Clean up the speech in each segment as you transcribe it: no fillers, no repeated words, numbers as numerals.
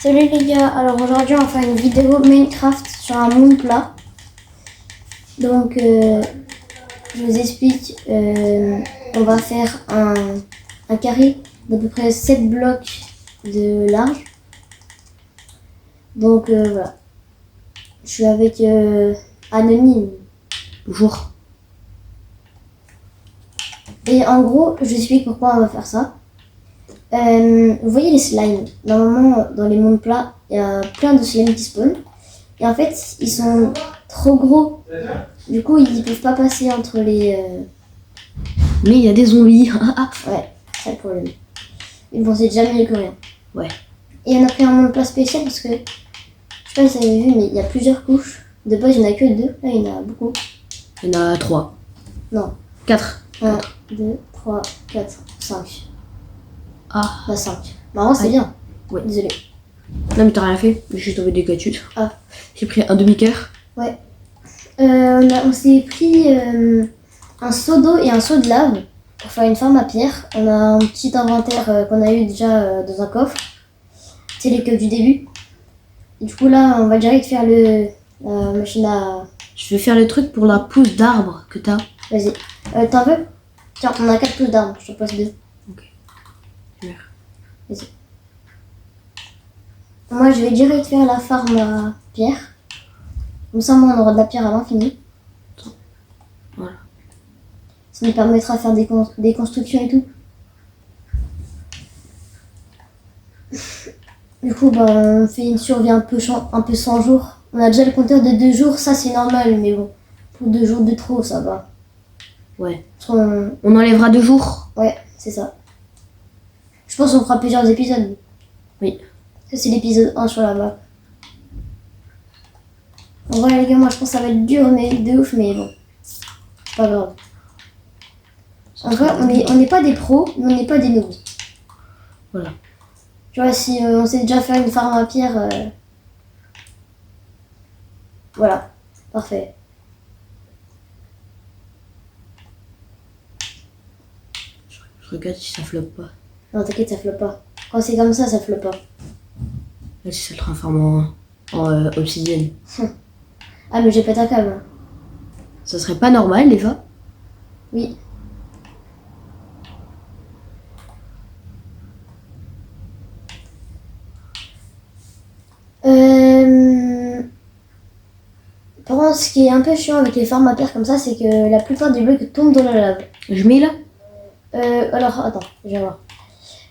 Salut les gars, alors aujourd'hui on va faire une vidéo Minecraft sur un monde plat. Donc je vous explique, on va faire un carré d'à peu près 7 blocs de large. Donc voilà, je suis avec Anonyme. Bonjour. Et en gros, je vous explique pourquoi on va faire ça. Vous voyez les slimes, normalement dans les mondes plats, il y a plein de slimes qui spawnent. Et en fait, ils sont trop gros. Du coup, ils peuvent pas passer entre les... Mais il y a des zombies. Ouais, c'est le problème. Mais bon, c'est déjà mieux que rien. Ouais. Et on a pris un monde plat spécial parce que, je sais pas si vous avez vu, mais il y a plusieurs couches. De base, il n'y en a que 2. Là, il y en a beaucoup. Il y en a 3. Non. 4. 1, 2, 3, 4, 5. Ah. Bah 5. Marrant, c'est bien. Ouais. Désolé. Non mais t'as rien fait. J'ai tombé des cactus. Ah. J'ai pris un demi-cœur. Ouais. On s'est pris un seau d'eau et un seau de lave pour faire une farm à pierre. On a un petit inventaire qu'on a eu déjà dans un coffre. C'est les queues du début. Et du coup là, on va direct faire la machine à... Je vais faire le truc pour la pousse d'arbre que t'as. Vas-y. T'en veux? Tiens, on a 4 pousses d'arbres. Je te passe 2. Ok. Super. Vas-y. Moi, je vais direct faire la farm à pierre. Comme ça, moi, on aura de la pierre à l'infini. Voilà. Ça nous permettra de faire des constructions et tout. Du coup, bah, on fait une survie un peu 100 jours. On a déjà le compteur de 2 jours, ça c'est normal, mais bon, pour 2 jours de trop, ça va. Ouais. Parce qu'on... On enlèvera 2 jours. Ouais, c'est ça. Je pense qu'on fera plusieurs épisodes. Oui. Ça c'est l'épisode 1 sur la map. En vrai les gars, moi je pense que ça va être dur, mais de ouf, mais bon. C'est pas grave. En vrai, on n'est pas des pros, mais on n'est pas des noobs. Voilà. Tu vois, si on sait déjà faire une farm à pierre... Voilà, parfait. Je regarde si ça floppe pas. Non, t'inquiète, ça floppe pas. Quand c'est comme ça floppe pas. Là, si ça le transforme en obsidienne. Ah, mais j'ai pas ta câble. Hein. Ça serait pas normal des fois. Oui. Par contre, ce qui est un peu chiant avec les farms à pierre comme ça, c'est que la plupart des blocs tombent dans la lave. Je mets là. Alors, attends, je vais voir.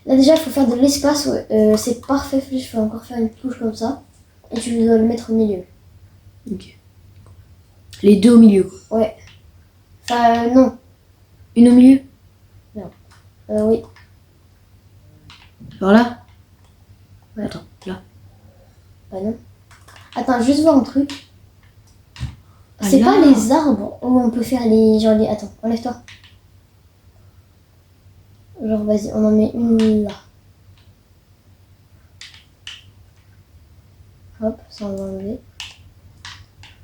Là, déjà, il faut faire de l'espace. Ouais. C'est parfait. Je vais encore faire une couche comme ça. Et tu dois le mettre au milieu. Ok. Les 2 au milieu. Ouais. Enfin, non. Une au milieu. Oui. Alors là. Ouais. Attends, là. Bah non. Attends, juste voir un truc. Ah, C'est là. pas les arbres où on peut faire les... Genre les... Attends, enlève-toi. Genre, vas-y, on en met une là. Hop, ça on va enlever.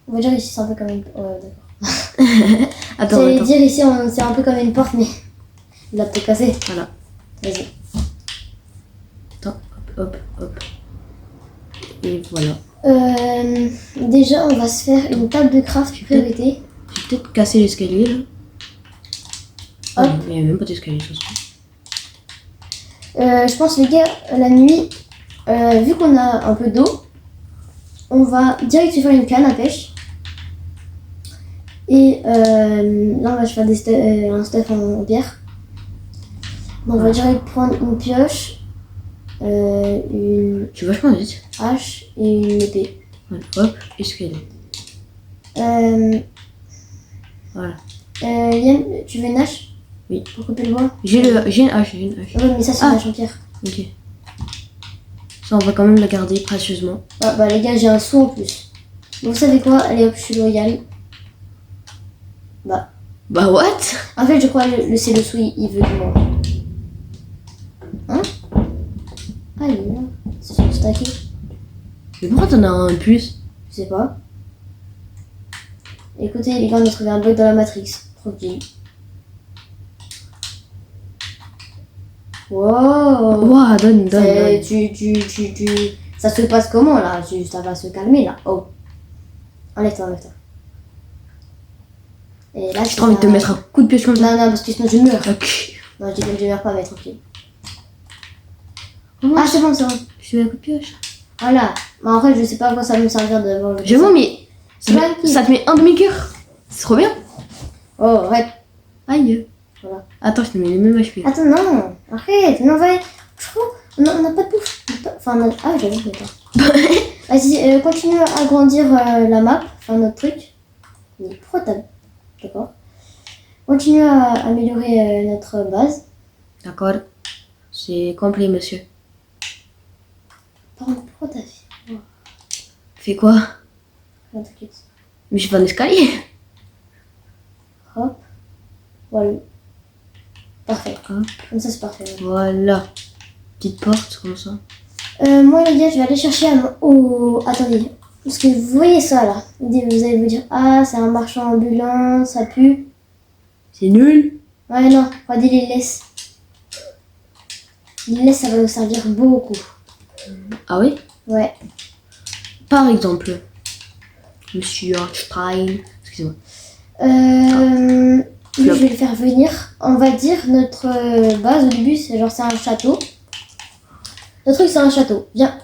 On va dire ici, c'est un peu comme une... Ouais, d'accord. Attends, J'allais attends. dire ici, c'est un peu comme une porte, mais... Il a peut-être cassé. Voilà. Vas-y. Attends, hop, hop, hop. Et voilà. Déjà, on va se faire une table de craft priorité. J'ai peut-être cassé l'escalier là. Hop. Ah, non, il n'y a même pas d'escalier de toute façon. Je pense, les gars, la nuit, vu qu'on a un peu d'eau, on va direct se faire une canne à pêche. Et là, on va se faire un stuff en pierre. Donc, on va direct prendre une pioche, une Tu vas vachement vite. hache et une épée. Voilà, hop, escalier. Voilà. Yann, tu veux une hache? Oui. Pour couper le bois? J'ai une hache, j'ai une hache. Ouais, mais ça, c'est une hache en pierre. Ok. Ça, on va quand même la garder précieusement. Ah, bah, les gars, j'ai un seau en plus. Donc, vous savez quoi? Allez hop, je suis loyal. Bah. Bah, what? En fait, je crois que c'est le sou, il veut de moi. Hein? Ah, il est là. C'est sur le stacké. Mais pourquoi t'en as un plus? Je sais pas. Écoutez, les gars, on a trouvé un bug dans la Matrix. Tranquille. Wow! Ouah, donne. Tu Ça se passe comment là? Ça va se calmer là. Oh. Enlève-toi, enlève-toi. Et là, J'ai trop envie de te mettre un coup de pioche comme ça. Non, non, parce que sinon je meurs. Ok. Non, je meurs pas, mais tranquille. Comment Ah, c'est bon, c'est bon. je fais un coup de pioche. Voilà. Mais en fait, je sais pas à quoi ça va me servir de voir le J'avoue, mais Tranquille. ça te met un demi-cœur. C'est trop bien. Oh, arrête. Aïe. Voilà. Attends, je te mets les mêmes HP. Attends, non. Arrête. Non, va. On n'a pas de bouffe. Enfin, on a... Ah, j'avoue, d'accord. Vas-y, continue à agrandir la map. Enfin, notre truc. Mais pourquoi t'as... D'accord. Continue à améliorer notre base. D'accord. C'est complet, monsieur. Par contre, pourquoi t'as fait... Fais quoi? Non, t'inquiète. Mais je vais un escalier. Hop. Voilà. Parfait. Hop. Comme ça, c'est parfait. Ouais. Voilà. Petite porte, comme ça. Moi, les gars, je vais aller chercher Attendez. Parce que vous voyez ça, là. Vous allez vous dire, ah, c'est un marchand ambulant, ça pue. C'est nul. Ouais, non. Regardez les laisses. Les laisses, ça va nous servir beaucoup. Ah oui? Ouais. Par exemple. Monsieur Stein. Excusez-moi. Lui, je vais le faire venir. On va dire notre base au début, c'est un château. Le truc, c'est un château. Viens.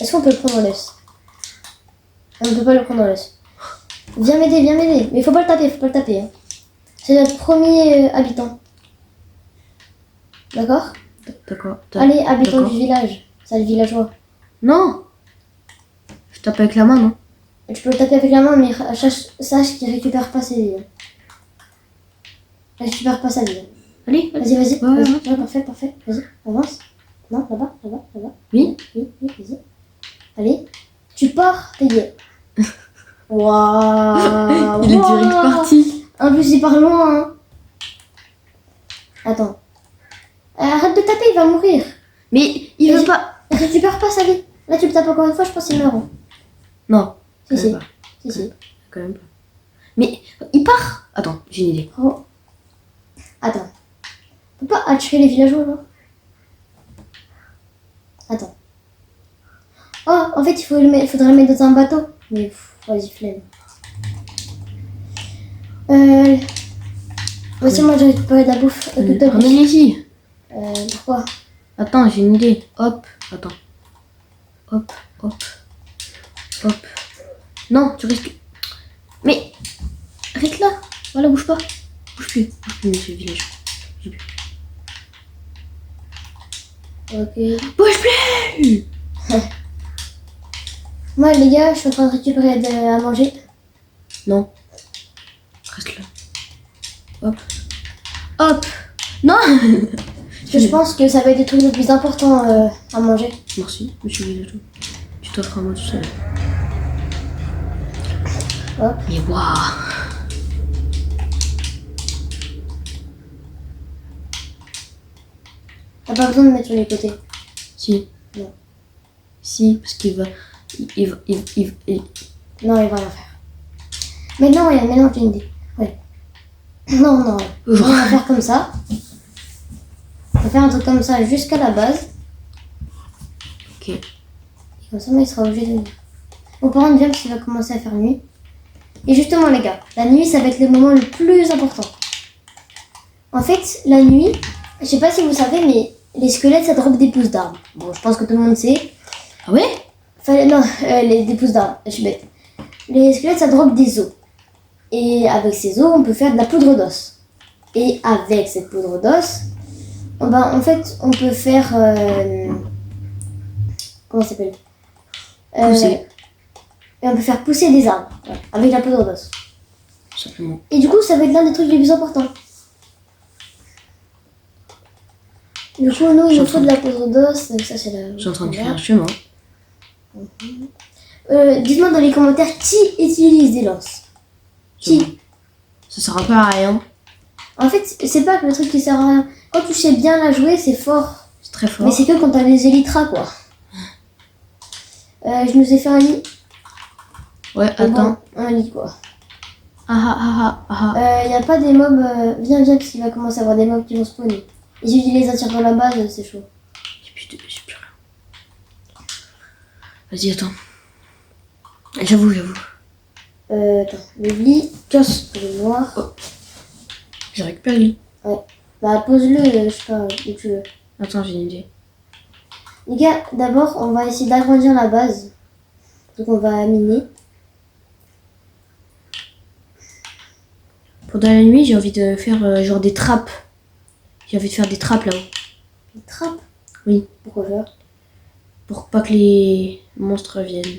Est-ce qu'on peut le prendre en laisse? On ne peut pas le prendre en laisse. Viens m'aider, viens m'aider. Mais faut pas le taper. Hein. C'est notre premier habitant. D'accord? D'accord. Allez, habitant D'accord. du village. C'est le villageois. Non. Je tape avec la main, non? Tu peux le taper avec la main, mais sache qu'il récupère pas ses vies. Il récupère pas sa vie. Allez, Vas-y, vas-y. Ouais, Vas-y. ouais. Ouais, parfait, parfait. Vas-y, avance. Non, là-bas, là-bas, là-bas. Oui. Oui, vas-y. Allez, tu pars, t'es gay. Waouh. Il est direct parti. En plus, il part loin. Hein. Attends. Arrête de taper, il va mourir. Mais il veut pas. Récupère pas sa vie. Là, tu le tapes encore une fois, je pense qu'il meurt. Hein. Non. Si, Quand si. même pas. Si, si. Quand même pas. Mais il part. Attends, j'ai une idée. Oh. Attends. On peut pas attirer les villageois, là? Attends. Oh, en fait, il faudrait le mettre dans un bateau. Mais vas-y, flemme. Voici, moi, j'ai récupéré de la bouffe. Tout à l'heure. Ramène ici. Pourquoi? Attends, j'ai une idée. Hop. Attends. Hop, hop. Hop. Non, tu restes. Mais. Arrête là. Voilà, bouge pas. Bouge plus, monsieur le village. Bouge plus. Ok. Bouge plus. Moi, les gars, je suis en train de récupérer à manger. Non. Reste là. Hop. Hop. Non. Parce que je pense que ça va être des trucs les plus importants à manger. Merci, monsieur le village. Tu t'offres à moi tout seul. Hop. Mais waouh. T'as pas besoin de mettre sur les côtés. Si. Non. Si, parce qu'il va. Non, il va rien faire. Mais non, maintenant j'ai une idée. Ouais. Non, non. On va faire comme ça. On va faire un truc comme ça jusqu'à la base. Ok. Et comme ça, il sera obligé de venir. Bon, par contre, bien parce qu'il va commencer à faire nuit. Et justement, les gars, la nuit, ça va être le moment le plus important. En fait, la nuit, je sais pas si vous savez, mais les squelettes, ça drop des pousses d'arbres. Bon, je pense que tout le monde sait. Ah ouais? Enfin, non, des pousses d'arbres, je suis bête. Les squelettes, ça drop des os. Et avec ces os, on peut faire de la poudre d'os. Et avec cette poudre d'os, en fait, on peut faire... comment ça s'appelle? Pousser. Et on peut faire pousser des arbres, ouais, avec la poudre d'os. Simplement. Et du coup, ça va être l'un des trucs les plus importants. Du coup, nous, il nous faut de la poudre d'os. Donc ça, c'est la... Je suis en train de faire un chemin. Dites-moi dans les commentaires qui utilise des lances. Qui? Ça sert un peu à rien. En fait, c'est pas que le truc qui sert à rien. Quand tu sais bien la jouer, c'est fort. C'est très fort. Mais c'est que quand t'as des élytras, quoi. Je nous ai fait un lit. Ouais, Mais attends. bon, un lit, quoi. Ah. Y a pas des mobs... Viens, parce qu'il va commencer à avoir des mobs qui vont spawner. Et si tu les attires dans la base, c'est chaud. J'ai plus rien. Vas-y, attends. J'avoue. Attends, le lit, Casse. le noir. J'ai récupéré le lit. Bah, pose-le, je sais pas, où tu veux. Attends, j'ai une idée. Les gars, d'abord, on va essayer d'agrandir la base. Donc, on va miner. Pendant la nuit, j'ai envie de faire genre des trappes. J'ai envie de faire des trappes là-haut. Une trappe. Oui. Pourquoi faire? Pour pas que les monstres viennent.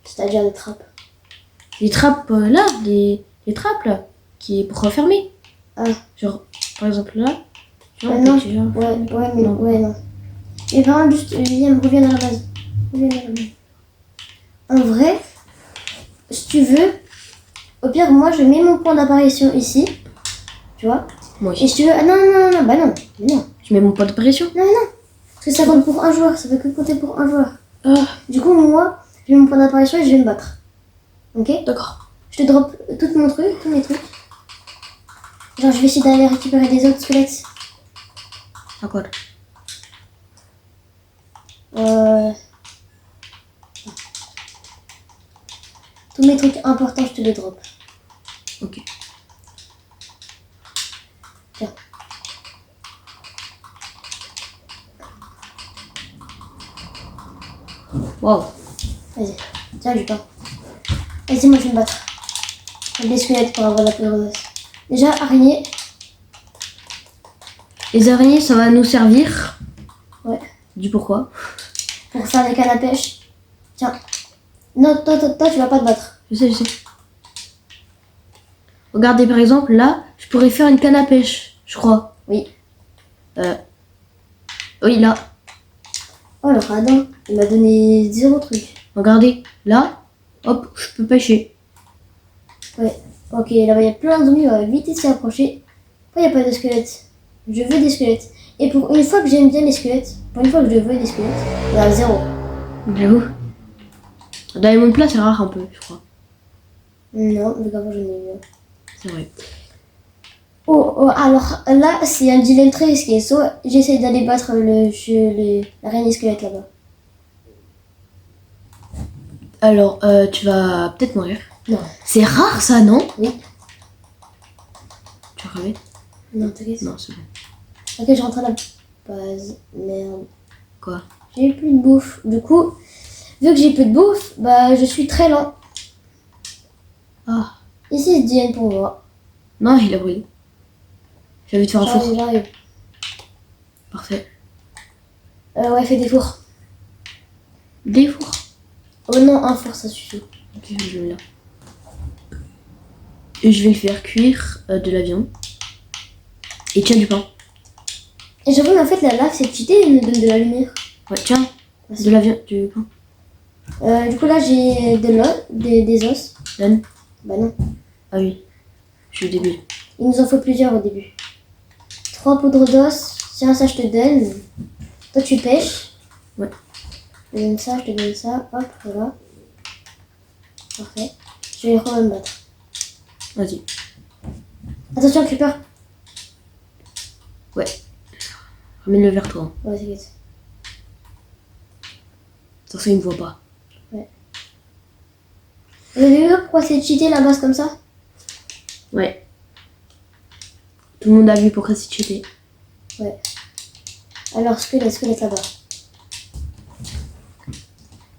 C'est-à-dire des trappes. Les trappes là, les trappes là, qui est pour refermer. Ah. Genre, par exemple là. Tu vois, non. tu vois. Ouais, mais Non. ouais, non. Et par contre, juste, Liam, reviens dans la base. Reviens dans la base. En vrai, si tu veux, au pire, moi, je mets mon point d'apparition ici. Tu vois? Moi Et aussi. si tu veux. Ah non, bah non. Mais non. Je mets mon point de pression. Parce que ça compte pour un joueur, ça fait que compter pour un joueur. Ah, Du coup, moi, je mets mon point d'apparition et je vais me battre. Ok? d'accord. Je te drop tout mon truc, tous mes trucs. Genre, je vais essayer d'aller récupérer des autres squelettes. D'accord. Tous mes trucs importants, je te les drop. Ok. Tiens. Wow. Vas-y, tiens du pain. Vas-y, moi je vais me battre. Avec des squelettes pour avoir la plus grosse. Déjà, araignée. Les araignées, ça va nous servir. Ouais. Du pourquoi? Pour faire des cannes à pêche. Tiens. Non, toi, tu vas pas te battre. Je sais. Regardez, par exemple, là, je pourrais faire une canne à pêche, je crois. Oui. Oui, là. Oh, le radin. Il m'a donné 0 truc. Regardez, là, hop, je peux pêcher. Ok, là-bas, il y a plein de zombies. On va vite s'y approcher. Pourquoi il n'y a pas de squelettes? Je veux des squelettes. Et pour une fois que j'aime bien les squelettes, pour une fois que je veux des squelettes, il y a 0. J'avoue. Dans les mondes plats, c'est rare un peu, je crois. Non, mais comment j'en ai eu un. C'est vrai. Oh, alors là, c'est un dilemme très risqué. Soit j'essaie d'aller battre la reine des squelettes là-bas. Alors, tu vas peut-être mourir. Non. C'est rare ça, non? Oui. Tu vas crever? Non, t'inquiète. Non, c'est bon. Ok, je rentre à la base. Merde. Quoi? J'ai plus de bouffe. Du coup, vu que j'ai plus de bouffe, bah je suis très lent. Ah. Ici, c'est dilemme pour moi. Non, il a brûlé. J'ai envie de faire un four. J'arrive. Parfait. Ouais, fais des fours. Des fours. Oh non, un four, ça suffit. Ok, je le mets là. Et je vais le faire cuire de la viande. Et tiens du pain. Et j'avoue, mais en fait, la lave, c'est cheaté, il me donne de la lumière. Ouais, tiens. De la viande, du pain. Du coup, là, j'ai des os. Donne. Bah non. Ah oui. Je suis débile. Il nous en faut plusieurs au début. 3 poudres d'os. Tiens, ça, je te donne. Toi, tu pêches. Ouais. Je te donne ça, je te donne ça. Hop, voilà. Parfait. Je vais me battre. Vas-y. Attention, Creeper. Ramène-le vers toi. Ouais, t'inquiète. De toute façon, il me voit pas. Vous avez vu pourquoi c'est cheaté la base comme ça? Ouais. Tout le monde a vu pourquoi c'est cheaté. Ouais. Alors, squelette là-bas.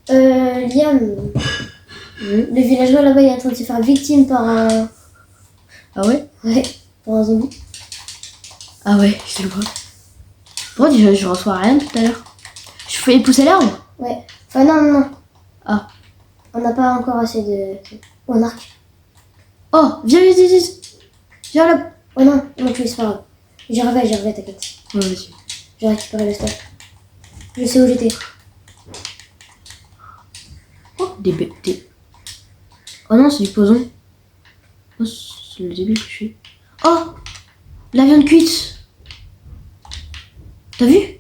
Liam, le villageois là-bas, il est en train de se faire victime par un... Ah ouais? Ouais, par un zombie. Ah ouais, je le vois. Pourquoi je reçois rien tout à l'heure? Je fais pousser l'arbre? Ouais. Enfin, non. Ah. On n'a pas encore assez de... Oh, un arc. Oh, viens. Viens là. Oh non, tu es pas grave. J'y reviens, t'inquiète. Ouais, vas-y. J'ai récupéré le stock. Je sais où j'étais. Oh, des... Oh non, c'est du poison. Oh, c'est le début que je suis. Oh, la viande cuite. T'as vu?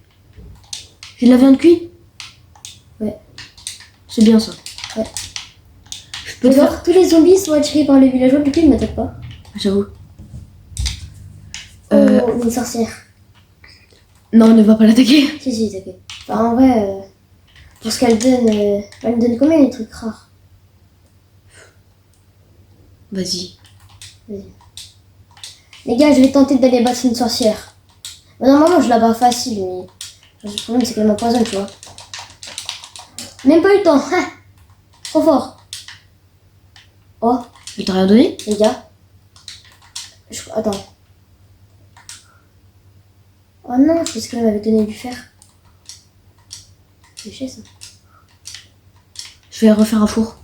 J'ai de la viande cuite. Ouais. C'est bien ça. Ouais. Je peux te faire... Tous les zombies sont attirés par les villageois, du coup ils m'attaquent pas. J'avoue. Oh, une sorcière. Non, ne va pas l'attaquer. Si, t'inquiète. Enfin, en vrai... Parce qu'elle donne... elle me donne combien les trucs rares? Vas-y. Les gars, je vais tenter d'aller battre une sorcière. Bah, normalement, je la bats facile, mais... Le problème, c'est qu'elle m'empoisonne, tu vois. Même pas eu le temps. Ah, trop fort. Oh, Il t'a rien donné? les gars. Attends. Oh non, je pense qu'elle m'avait donné du fer. C'est chiant, ça. Je vais refaire un four.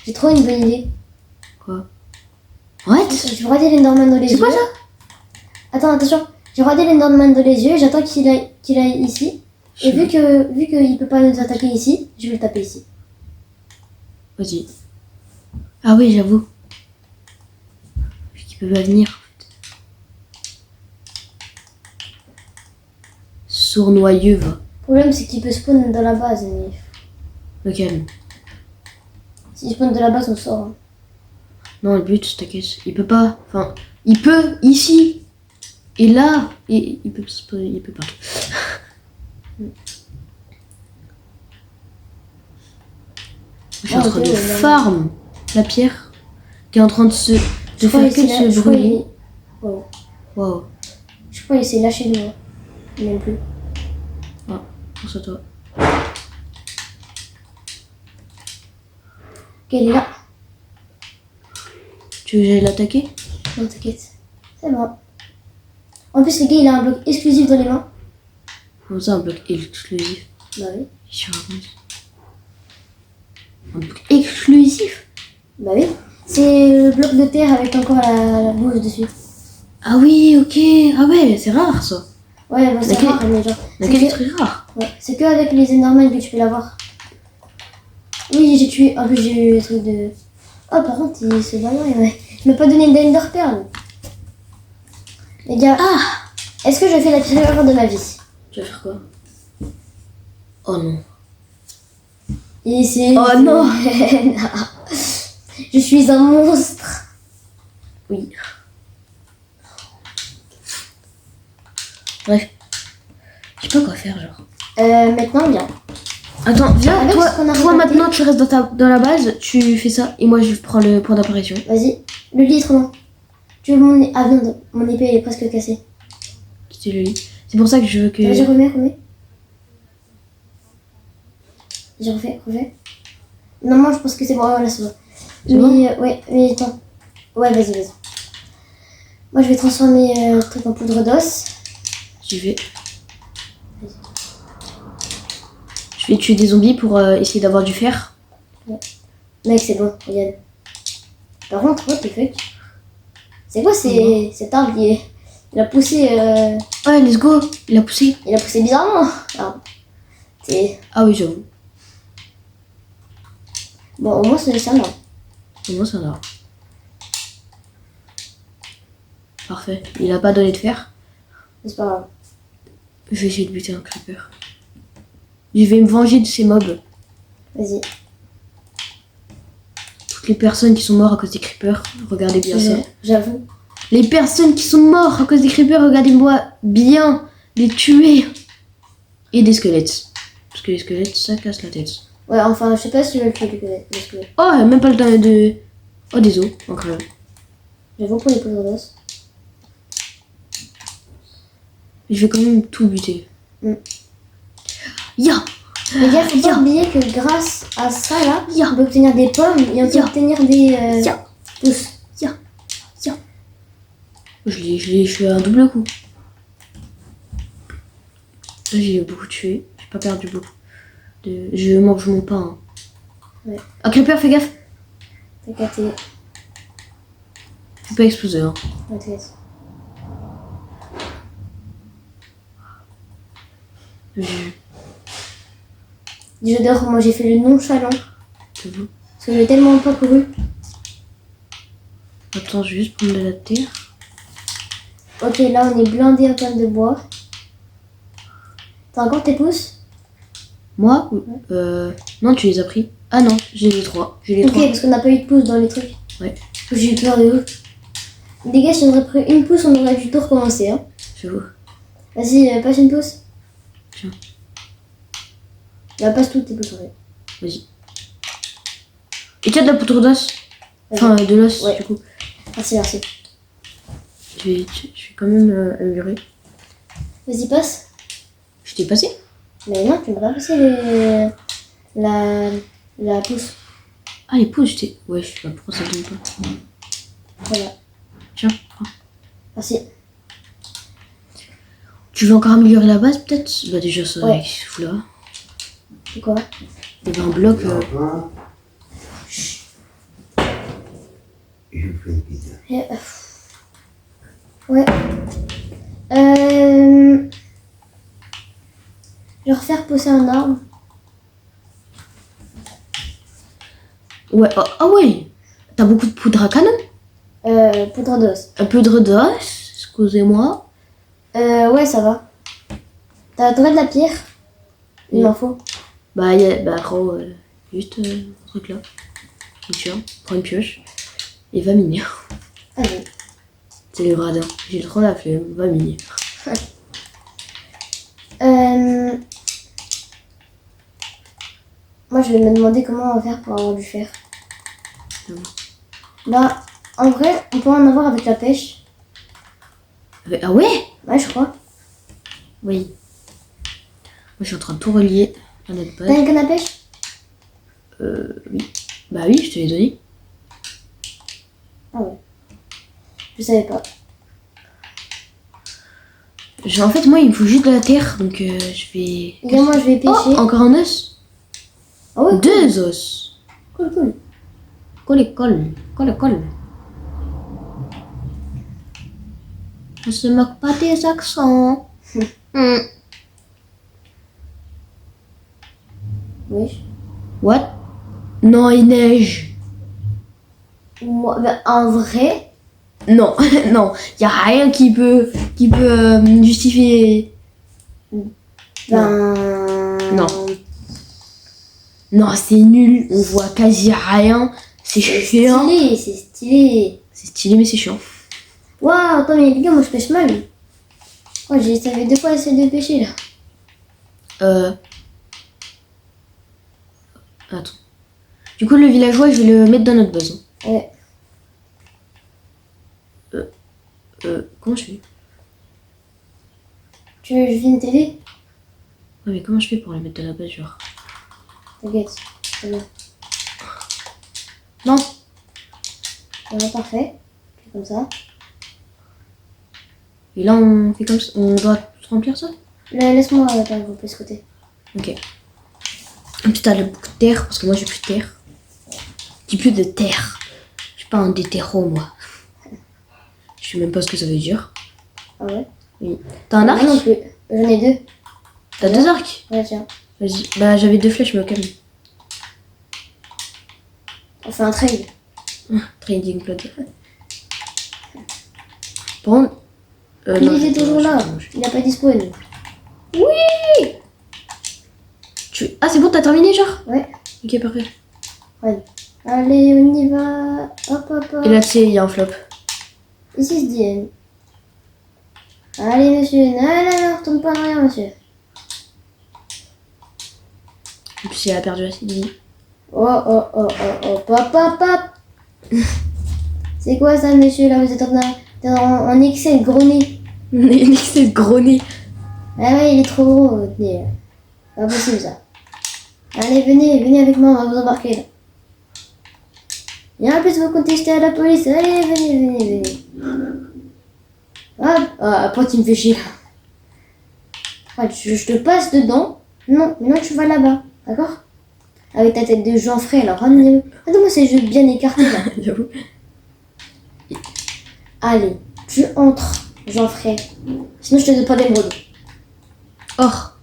J'ai trop une bonne idée. Quoi? What? Je vais regarder l'Enderman dans les yeux. C'est quoi ça? Attends, attention. J'ai regardé l'Enderman dans les yeux et j'attends qu'il aille ici. Et vu qu'il peut pas nous attaquer ici, je vais le taper ici. Vas-y. Ah oui, j'avoue. Vu qu'il peut pas venir. Sournoyeux, va. Le problème, c'est qu'il peut spawn dans la base. Mais Lequel? s'il spawn de la base, on sort. Hein. Non, le but, t'inquiète. Il peut pas. Enfin, il peut ici. Et là. Et il peut pas. Je suis en train de farm la pierre qui est en train de faire que de se brûler. Wow. Wow. Je crois qu'il s'est lâché de moi. Même plus. Ah, pense à toi. Ok, il est là. Tu veux que j'aille l'attaquer? Non, t'inquiète. C'est bon. En plus, le gars, il a un bloc exclusif dans les mains. Comment ça, un bloc exclusif? Bah oui. Je raconte. Un bloc exclusif? Bah oui. C'est le bloc de terre avec encore la bouse dessus. Ah oui, ok. Ah ouais, c'est rare ça. Ouais, bah, c'est Laquelle- rare, mais genre. Laquelle est très rare. Ouais, c'est que avec les Enderman que tu peux l'avoir. Oui, j'ai tué. En plus, j'ai eu le truc de. Oh, par contre, il se balade. Il m'a pas donné d'Ender Pearl. Les gars, est-ce que je fais la pire erreur de ma vie? Tu vas faire quoi? Oh non. Ici. Oh non. Je suis un monstre. Oui. Bref. Je sais pas quoi faire, genre. Maintenant, viens. Attends, viens, Avec ce qu'on a toi récolté. maintenant tu restes dans la base, tu fais ça, et moi je prends le point d'apparition. Vas-y. Le litre, non. Tu veux mon... Ah non, mon épée, elle est presque cassée. Tu le lis. C'est pour ça que je veux que... Vas-y, remets. J'ai refait. Non, je pense que c'est bon. Voilà, c'est bon. C'est Mais, ouais, mais attends. Ouais, vas-y. Moi, je vais transformer le truc en poudre d'os. J'y vais. Je vais tuer des zombies pour essayer d'avoir du fer. Mec, c'est bon, regarde. Par contre, what the fuck? C'est quoi cet arbre il a poussé. Ouais, let's go. Il a poussé. Il a poussé bizarrement. Alors, Ah oui, j'avoue. bon, au moins, c'est un arbre. Et moi, ça va. Parfait. Il a pas donné de fer. C'est pas grave. Je vais essayer de buter un creeper. Je vais me venger de ces mobs. Vas-y. Toutes les personnes qui sont mortes à cause des creepers, regardez bien ça. J'avoue. Les personnes qui sont mortes à cause des creepers, regardez-moi bien les tuer. Et des squelettes. Parce que les squelettes, ça casse la tête. Ouais, enfin, je sais pas si tu veux le tuer, le squelette. Oh, même pas le temps de... Oh, des os, incroyable. J'avoue pour les poudres d'os. Je vais quand même tout buter. Mm. Ya! Les gars, faut pas oublier que grâce à ça, là, Ya. on peut obtenir des pommes et on peut Ya. obtenir des Ya. pousses. Je fais un double coup. Là, j'ai beaucoup tué. J'ai pas perdu beaucoup. Je mange mon pain. Ouais. Ah, creeper, fais gaffe. T'inquiète. Faut pas exploser, hein. Ouais, t'inquiète. J'adore, moi j'ai fait le nonchalant. J'avoue. Parce que j'ai tellement pas couru. Attends, je vais juste prendre de la terre. Ok, là on est blindé en termes de bois. T'as encore tes pouces? Moi non, tu les as pris. Ah non, j'ai les trois. J'ai les Ok, trois. parce qu'on n'a pas eu de pouces dans les trucs. Ouais. J'ai eu peur de ouf. Les gars, si on aurait pris une pouce, on aurait dû tout recommencer. Hein. J'avoue. Vas-y, passe une pouce. Tiens. Là, passe toutes tes poudres. Vas-y. Et tu as de la poudre d'os? Enfin, de l'os, Ouais. du coup. Merci, merci. Je vais quand même améliorer. Vas-y, passe. Je t'ai passé? Mais non, tu m'as pas passé la pousse. Ah, les pouces, je t'ai... Ouais, je sais pas pourquoi ça donne pas. Voilà. Tiens, prends. Merci. Tu veux encore améliorer la base, peut-être? Bah déjà, ça, Ouais. qu'est-ce qu'il fout là? C'est quoi? Il y avait un bloc... Je fais une pizza. Ouais. Je vais refaire pousser un arbre. Ouais, ah ouais! T'as beaucoup de poudre à canon? Poudre d'os. Un peu de d'os, excusez-moi. Ouais, ça va. T'aurais de la pierre? Il m'en faut. Bah, gros, juste un truc là. Et tiens, prends une pioche. Et va miner. Allez. C'est le radin. J'ai trop la flemme, va miner. Moi, je vais me demander comment on va faire pour avoir du fer. Mhm. Bah, en vrai, on peut en avoir avec la pêche. Ah ouais? Ouais, je crois. Oui. Moi, je suis en train de tout relier à notre T'as base. une canne à pêche? Oui. Bah oui, je te l'ai donné. Ah ouais. Je savais pas. En fait, moi, il me faut juste de la terre, donc je vais... Et moi, je vais pêcher. Oh, encore un os. Ah ouais, Deux os. cool, cool. Colle. On se moque pas des accents. Oui. What? Non, il neige. Moi, bah, en vrai, Non, non, y a rien qui peut justifier. ben... Non. Non, c'est nul. On voit quasi rien. C'est chiant. C'est stylé. C'est stylé, mais c'est chiant. Waouh, attends, mais les gars, moi je pêche mal. Ouais, ça fait 2 fois essayer de pêcher là. Attends. Du coup, le villageois, je vais le mettre dans notre base. Ouais. Comment je fais? Tu veux que je vienne t'aider? Ouais, mais comment je fais pour le mettre dans la base, genre? T'inquiète, c'est bon. Non. Voilà, parfait. Fais comme ça. Et là, on fait comme ça. On doit remplir ça? Laisse-moi par exemple de ce côté. Ok. Et puis t'as beaucoup de terre, parce que moi j'ai plus de terre. J'ai plus de terre. Je suis pas un déterro, moi. Je sais même pas ce que ça veut dire. Ah ouais? Oui. T'as un Moi non arc? plus. J'en ai 2. T'as 2 arcs? Ouais, tiens. Vas-y. Bah j'avais 2 flèches, mais au calme. On fait un trade. Trading plot. Bon. Il était toujours là. Il a pas disparu. Oui! Ah, c'est bon, t'as terminé, genre? Ouais. Ok, parfait. Ouais. Allez, on y va. Hop, hop, hop. Et là, tu sais, il y a un flop. Ici, se dit. Allez, monsieur. Non, retourne pas en arrière, monsieur. Et puis, il a perdu assez de vie. Oh, hop. C'est quoi ça, monsieur, là? Vous êtes en excès de gros nez. C'est le gros nez. Ah ouais, il est trop gros, votre nez. Pas possible, ça. Allez, venez avec moi, on va vous embarquer, là. Et en plus, vous contestez à la police. Allez, venez. Hop. Ah, après, tu me fais chier. Ouais, je te passe dedans. Non, maintenant tu vas là-bas. D'accord? Avec ta tête de Jean-Fray, alors. Attends-moi ces jeux bien écartés, là. J'avoue. Allez, tu entres, Jean-Fray. Sinon, je te donne pas d'émeraude. Or.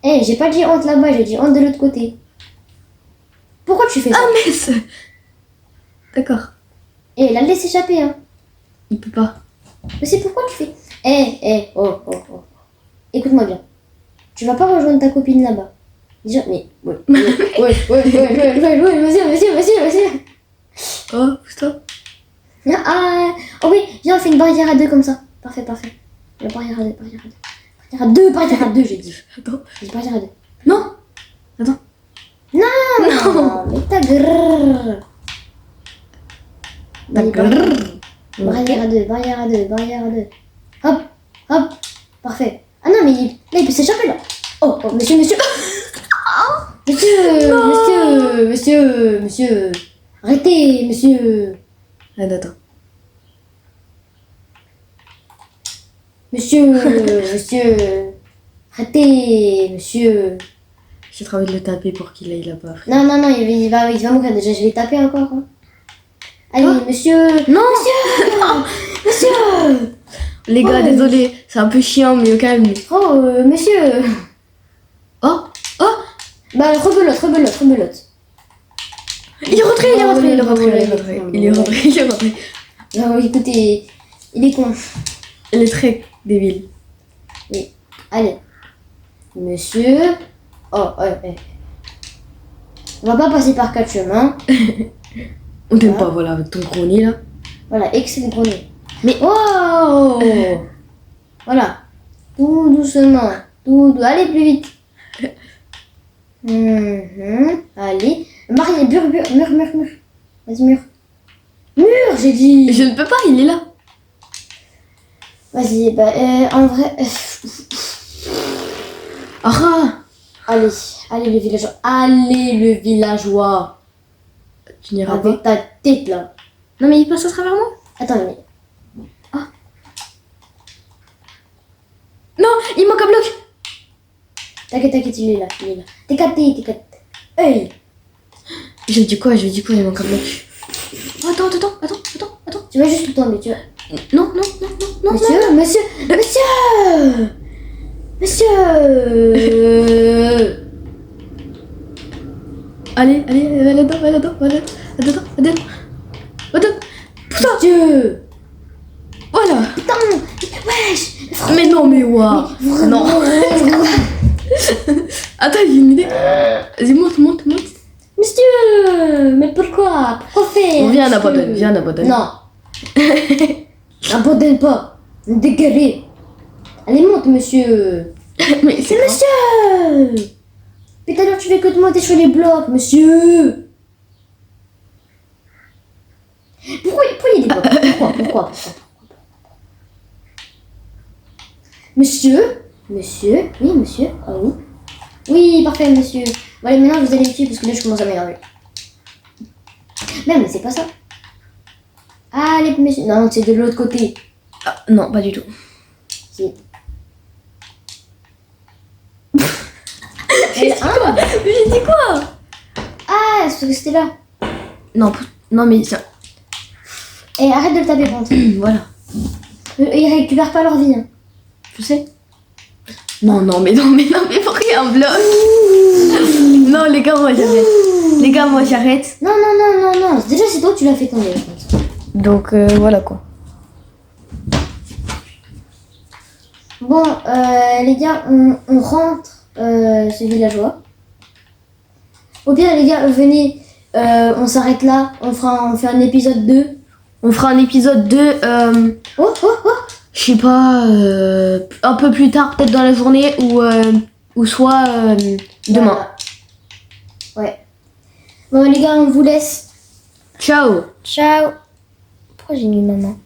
Eh, j'ai pas dit entre là-bas, j'ai dit entre de l'autre côté. Pourquoi tu fais ça? Ah, mais c'est... D'accord. Eh, la laisse échapper, hein. Il peut pas. Mais c'est pourquoi tu fais... Oh. Écoute-moi bien. Tu vas pas rejoindre ta copine là-bas. Déjà, mais... Ouais, vas-y. Oh, putain. Ah, oh oui, viens, on fait une barrière à 2 comme ça. Parfait. La barrière à 2. Barrière à 2, j'ai dit. Attends. J'ai dit barrière à 2. Non. Attends. Non, mais ta grrr. Ta Allez, grrr. barrière à deux, barrière à deux, barrière à deux. Hop, hop, parfait. Ah non, mais là, il peut s'échapper, là. Oh, oh, monsieur, monsieur. Monsieur, monsieur, monsieur, monsieur. Arrêtez, monsieur. Attends. Monsieur, monsieur. Arrêtez, monsieur. J'ai trop envie de le taper pour qu'il aille là-bas. frère. Non, non, non, il va mourir déjà. Je vais taper encore. Hein. Allez, Quoi monsieur. Non. Monsieur. Les gars, Oh. désolé, c'est un peu chiant, mais au calme. Oh, monsieur. Oh, oh, Bah, rebelote, rebelote, rebelote. il est rentré, il est rentré, il est rentré, il est rentré, il est rentré, il est rentré. Non, écoutez, il est con. Il est très débile. Allez. Monsieur. Oh, ouais, ouais. On va pas passer par 4 chemins. On t'aime pas, voilà, avec ton gros nez là. Voilà, excellent gros nez. Mais Oh. Voilà. Tout doucement. Tout doux. Allez, plus vite. Allez. Marie, mur. Vas-y, mur. Mur, j'ai dit. je ne peux pas, il est là. Vas-y, bah, en vrai. Ah, Allez, allez, le villageois. Allez, le villageois. tu n'iras pas. Avec ta tête, là. Non, mais il passe à travers moi. Attends, mais. Non, il manque un bloc. T'inquiète, il est là. T'es capté. Hey. Je dis quoi, il manque un bloc. Oh, attends. Tu vas juste tout tomber, tu vas. Non. Monsieur. Allez, va là-dedans. Monsieur. Voilà. Putain. Wesh. Mais non, mais waouh. Non. Attends, j'ai une idée. Vas-y, monte. Monsieur. Mais pourquoi faire? Viens, on monsieur abandonne. Non. N'abandonne pas. Dégueulé. Allez, monte, monsieur. Mais c'est Monsieur. Mais tout à l'heure, tu fais que de monter sur les blocs, monsieur. Pourquoi il y a des blocs? Pourquoi? Monsieur. Oui, monsieur. Ah oui. Oui, parfait, monsieur. Bon, allez, maintenant, vous allez me tuer parce que là, je commence à m'énerver. Non, mais c'est pas ça. Allez, monsieur. Non, c'est de l'autre côté. Ah, non, pas du tout. Si. J'ai dit quoi? Ah, c'est resté là. Non, mais ça. Et arrête de le taper, contre. Voilà. Ils récupèrent pas leur vie. Hein. Tu sais? Non, mais pourquoi il y a un bloc? Non, les gars, moi j'arrête. Non. Déjà, c'est toi que tu l'as fait tomber, je pense. Donc voilà quoi. Bon, les gars, on rentre ce villageois. Au pire, les gars, venez, on s'arrête là. On fait un épisode 2. On fera un épisode 2, Oh. je sais pas, un peu plus tard, peut-être dans la journée, ou soit demain. Voilà. Ouais. Bon, les gars, on vous laisse. Ciao. Ciao. Pourquoi j'ai mis maman?